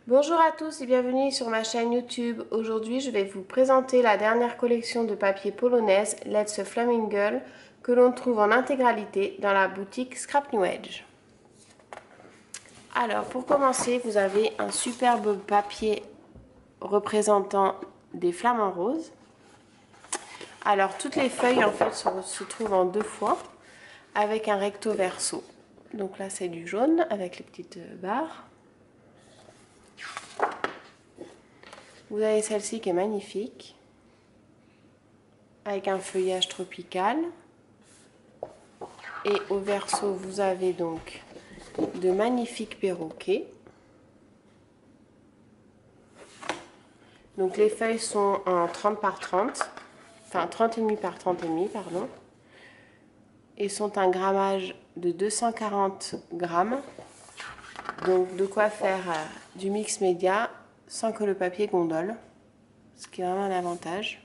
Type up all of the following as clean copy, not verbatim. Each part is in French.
Bonjour à tous et bienvenue sur ma chaîne YouTube. Aujourd'hui, je vais vous présenter la dernière collection de papier polonaise Let's Flaming Girl que l'on trouve en intégralité dans la boutique Scrap New Edge. Alors, pour commencer, vous avez un superbe papier représentant des flamants roses. Alors, toutes les feuilles en fait se trouvent en deux fois avec un recto verso. Donc là, c'est du jaune avec les petites barres. Vous avez celle-ci qui est magnifique, avec un feuillage tropical. Et au verso, vous avez donc de magnifiques perroquets. Donc les feuilles sont en 30 par 30, enfin 30,5 par 30,5, pardon. Et sont un grammage de 240 grammes. Donc de quoi faire du mix média sans que le papier gondole, ce qui est vraiment un avantage.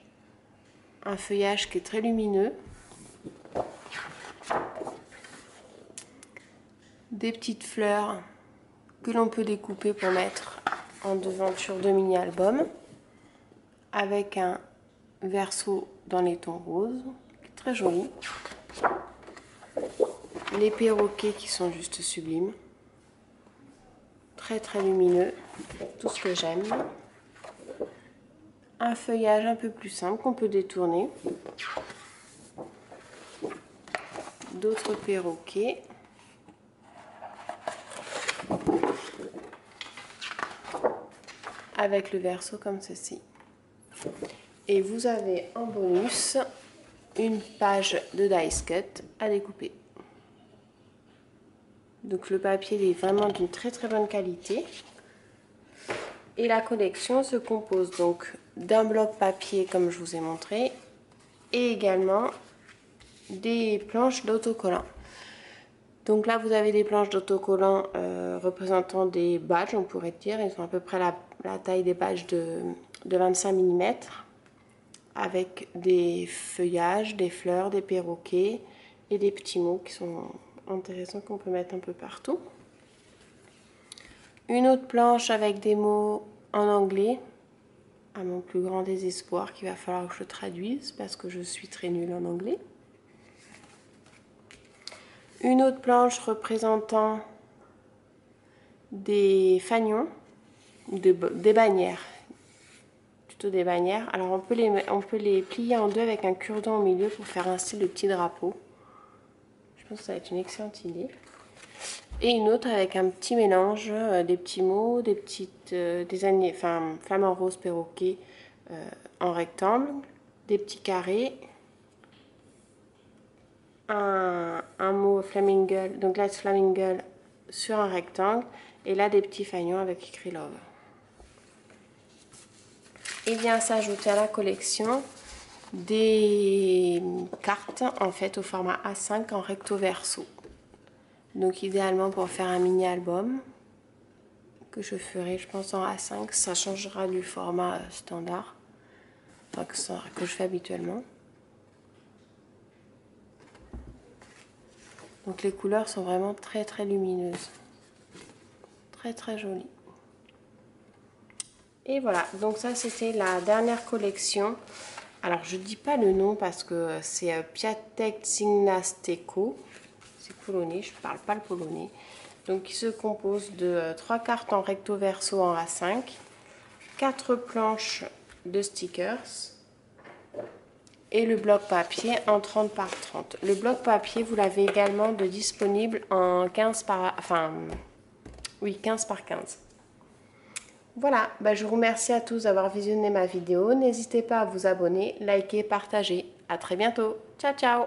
Un feuillage qui est très lumineux. Des petites fleurs que l'on peut découper pour mettre en devanture de mini-album. Avec un verso dans les tons roses, qui est très joli. Les perroquets qui sont juste sublimes. Très très lumineux, tout ce que j'aime. Un feuillage un peu plus simple qu'on peut détourner. D'autres perroquets. Avec le verso comme ceci. Et vous avez en bonus une page de dice cut à découper. Donc le papier est vraiment d'une très très bonne qualité. Et la collection se compose donc d'un bloc papier comme je vous ai montré et également des planches d'autocollants. Donc là vous avez des planches d'autocollants représentant des badges, on pourrait dire. Ils ont à peu près la taille des badges de 25 mm avec des feuillages, des fleurs, des perroquets et des petits mots qui sont intéressants qu'on peut mettre un peu partout. Une autre planche avec des mots en anglais, à mon plus grand désespoir, qu'il va falloir que je traduise parce que je suis très nulle en anglais. Une autre planche représentant des fanions, des bannières, plutôt des bannières. Alors on peut les plier en deux avec un cure-dent au milieu pour faire un style de petit drapeau. Je pense que ça va être une excellente idée. Et une autre avec un petit mélange, des petits mots, des petites, flamants roses perroquets en rectangle, des petits carrés, un mot Flaming Girl, donc Let's Flaming Girl sur un rectangle, et là des petits fanions avec écrit Love. Et vient s'ajouter à la collection des cartes en fait au format A5 en recto verso. Donc idéalement pour faire un mini album que je ferai je pense en A5, ça changera du format standard, enfin que je fais habituellement. Donc les couleurs sont vraiment très très lumineuses, très très jolies. Et voilà, donc ça c'était la dernière collection. Alors je dis pas le nom parce que c'est Piatek Gimnasteko. C'est polonais, je ne parle pas le polonais. Donc il se compose de 3 cartes en recto verso en A5, 4 planches de stickers et le bloc papier en 30 par 30. Le bloc papier, vous l'avez également disponible en 15 par 15. Voilà, je vous remercie à tous d'avoir visionné ma vidéo. N'hésitez pas à vous abonner, liker, partager. À très bientôt. Ciao, ciao!